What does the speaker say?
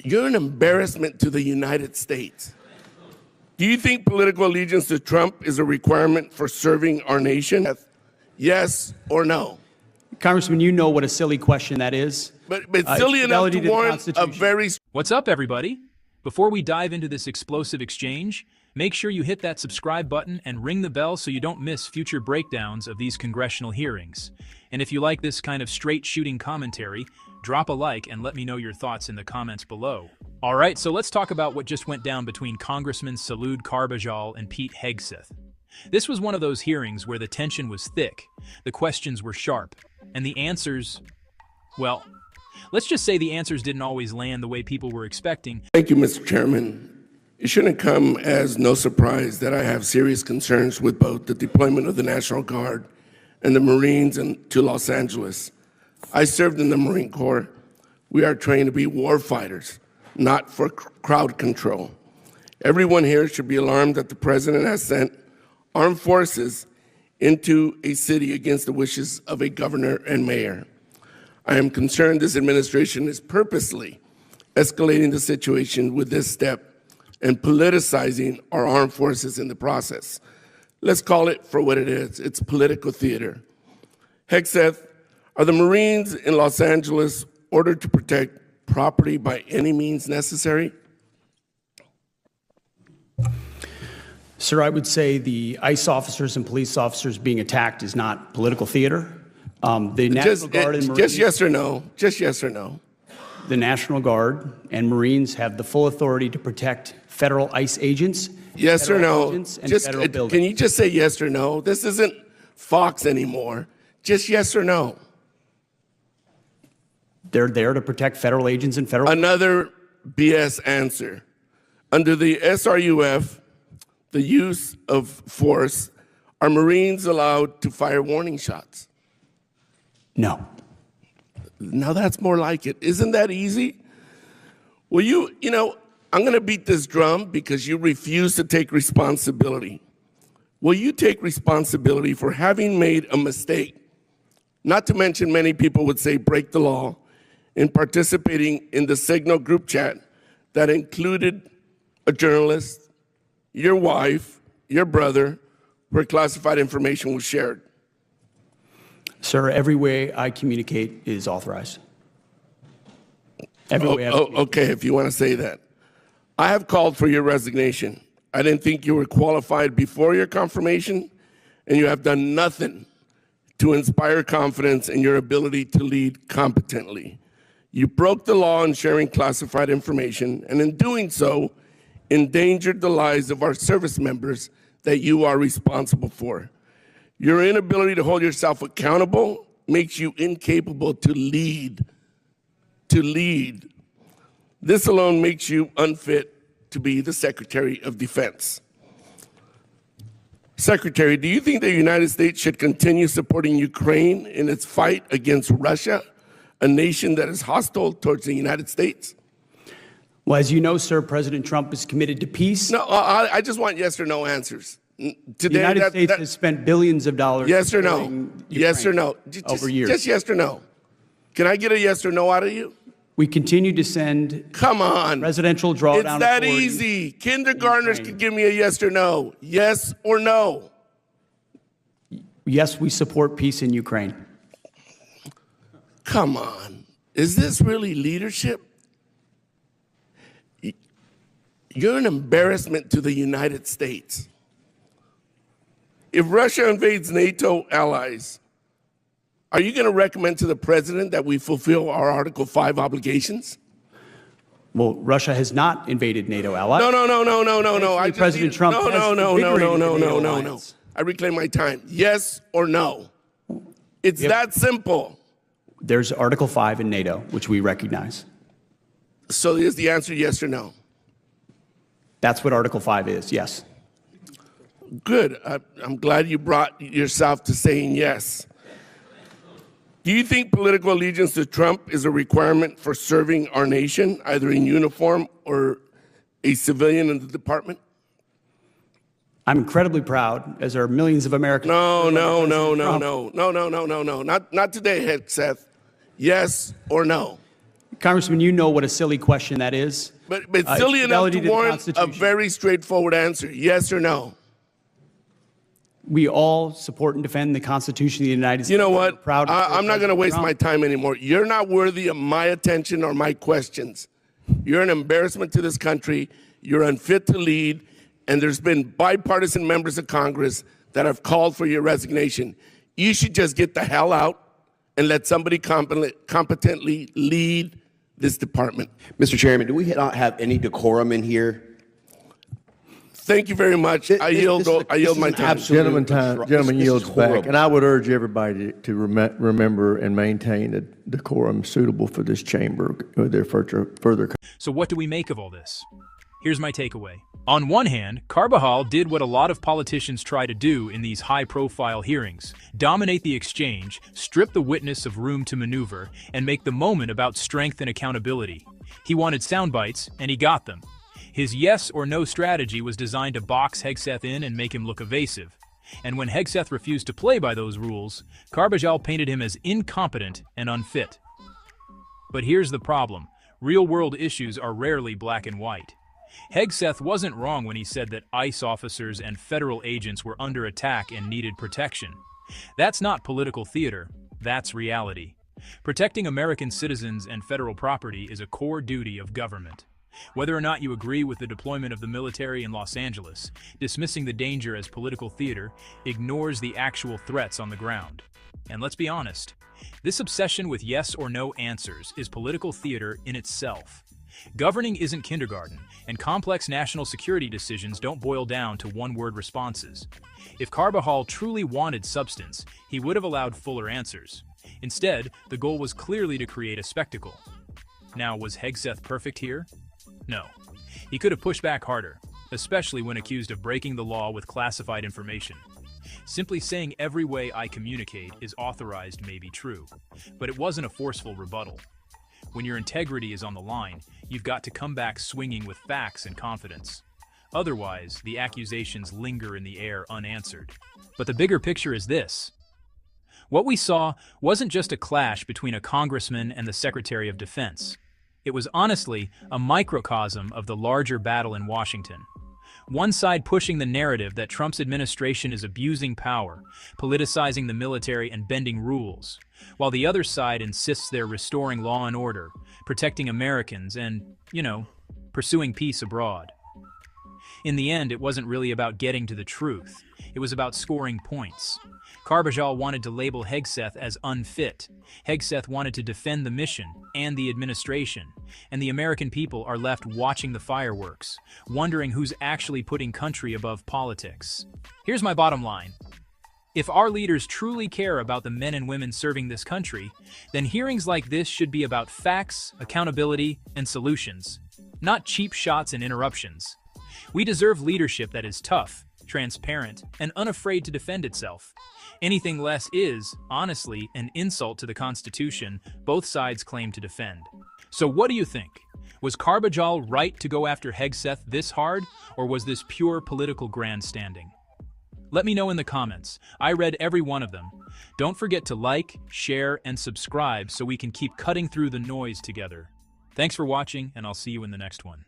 You're an embarrassment to the United States. Do you think political allegiance to Trump is a requirement for serving our nation? Yes or no? Congressman, you know what a silly question that is. But silly enough to warrant a very... What's up, everybody? Before we dive into this explosive exchange, make sure you hit that subscribe button and ring the bell so you don't miss future breakdowns of these congressional hearings. And if you like this kind of straight-shooting commentary, drop a like and let me know your thoughts in the comments below. All right, so let's talk about what just went down between Congressman Salud Carbajal and Pete Hegseth. This was one of those hearings where the tension was thick, the questions were sharp, and the answers, well, let's just say the answers didn't always land the way people were expecting. Thank you, Mr. Chairman. It shouldn't come as no surprise that I have serious concerns with both the deployment of the National Guard and the Marines to Los Angeles. I served in the Marine Corps. We are trained to be war fighters, not for crowd control. Everyone here should be alarmed that the president has sent armed forces into a city against the wishes of a governor and mayor. I am concerned this administration is purposely escalating the situation with this step and politicizing our armed forces in the process. Let's call it for what it is. It's political theater. Hegseth, are the Marines in Los Angeles ordered to protect property by any means necessary? Sir, I would say the ICE officers and police officers being attacked is not political theater. The National Guard and Marines, just yes or no. Just yes or no. The National Guard and Marines have the full authority to protect federal ICE agents. Yes or no. Can you just say yes or no? This isn't Fox anymore. Just yes or no. They're there to protect federal agents and federal... Another BS answer. Under the SRUF, the use of force, are Marines allowed to fire warning shots? No. Now that's more like it. Isn't that easy? Well, you know, I'm going to beat this drum because you refuse to take responsibility. Will you take responsibility for having made a mistake? Not to mention many people would say break the law in participating in the Signal group chat that included a journalist, your wife, your brother, where classified information was shared. Sir, every way I communicate is authorized. Every way okay, if you want to say that. I have called for your resignation. I didn't think you were qualified before your confirmation, and you have done nothing to inspire confidence in your ability to lead competently. You broke the law in sharing classified information, and in doing so, endangered the lives of our service members that you are responsible for. Your inability to hold yourself accountable makes you incapable to lead. This alone makes you unfit to be the Secretary of Defense. Secretary, do you think the United States should continue supporting Ukraine in its fight against Russia, a nation that is hostile towards the United States? Well, as you know, sir, President Trump is committed to peace. No, I just want yes or no answers. Today, the United States has spent billions of dollars. Yes or no? Yes or no? Over years. Just yes or no. Can I get a yes or no out of you? We continue to send presidential drawdown. It's that easy. Kindergartners can give me a yes or no. Yes or no. Yes, we support peace in Ukraine. Come on. Is this really leadership? You're an embarrassment to the United States. If Russia invades NATO allies, are you going to recommend to the president that we fulfill our Article 5 obligations? Well, Russia has not invaded NATO allies. No. President Trump. No. I reclaim my time. Yes or no? It's that simple. There's Article 5 in NATO, which we recognize. So is the answer yes or no? That's what Article 5 is, yes. Good. I'm glad you brought yourself to saying yes. Do you think political allegiance to Trump is a requirement for serving our nation, either in uniform or a civilian in the department? I'm incredibly proud, as are millions of Americans. No. Not today, Hegseth. Yes or no? Congressman, you know what a silly question that is. But silly enough fidelity to to the warrant a Constitution. very straightforward answer, yes or no? We all support and defend the Constitution of the United States. You know what? We're proud of I'm not going to President waste Trump. my time anymore. You're not worthy of my attention or my questions. You're an embarrassment to this country. You're unfit to lead. And there's been bipartisan members of Congress that have called for your resignation. You should just get the hell out and let somebody competently lead this department. Mr. Chairman, do we not have any decorum in here? Thank you very much. I yield my time. Gentleman yields back. And I would urge everybody to remember and maintain a decorum suitable for this chamber with their further. So what do we make of all this? Here's my takeaway. On one hand, Carbajal did what a lot of politicians try to do in these high-profile hearings: dominate the exchange, strip the witness of room to maneuver, and make the moment about strength and accountability. He wanted sound bites, and he got them. His yes or no strategy was designed to box Hegseth in and make him look evasive. And when Hegseth refused to play by those rules, Carbajal painted him as incompetent and unfit. But here's the problem. Real-world issues are rarely black and white. Hegseth wasn't wrong when he said that ICE officers and federal agents were under attack and needed protection. That's not political theater, that's reality. Protecting American citizens and federal property is a core duty of government. Whether or not you agree with the deployment of the military in Los Angeles, dismissing the danger as political theater ignores the actual threats on the ground. And let's be honest, this obsession with yes or no answers is political theater in itself. Governing isn't kindergarten, and complex national security decisions don't boil down to one-word responses. If Carbajal truly wanted substance, he would have allowed fuller answers. Instead, the goal was clearly to create a spectacle. Now, was Hegseth perfect here? No. He could have pushed back harder, especially when accused of breaking the law with classified information. Simply saying every way I communicate is authorized may be true, but it wasn't a forceful rebuttal. When your integrity is on the line, you've got to come back swinging with facts and confidence. Otherwise, the accusations linger in the air unanswered. But the bigger picture is this. What we saw wasn't just a clash between a congressman and the Secretary of Defense. It was honestly a microcosm of the larger battle in Washington. One side pushing the narrative that Trump's administration is abusing power, politicizing the military and bending rules, while the other side insists they're restoring law and order, protecting Americans and, pursuing peace abroad. In the end, it wasn't really about getting to the truth. It was about scoring points. Carbajal wanted to label Hegseth as unfit. Hegseth wanted to defend the mission and the administration. And the American people are left watching the fireworks, wondering who's actually putting country above politics. Here's my bottom line. If our leaders truly care about the men and women serving this country, then hearings like this should be about facts, accountability, and solutions, not cheap shots and interruptions. We deserve leadership that is tough, transparent, and unafraid to defend itself. Anything less is, honestly, an insult to the Constitution both sides claim to defend. So what do you think? Was Carbajal right to go after Hegseth this hard, or was this pure political grandstanding? Let me know in the comments. I read every one of them. Don't forget to like, share, and subscribe so we can keep cutting through the noise together. Thanks for watching, and I'll see you in the next one.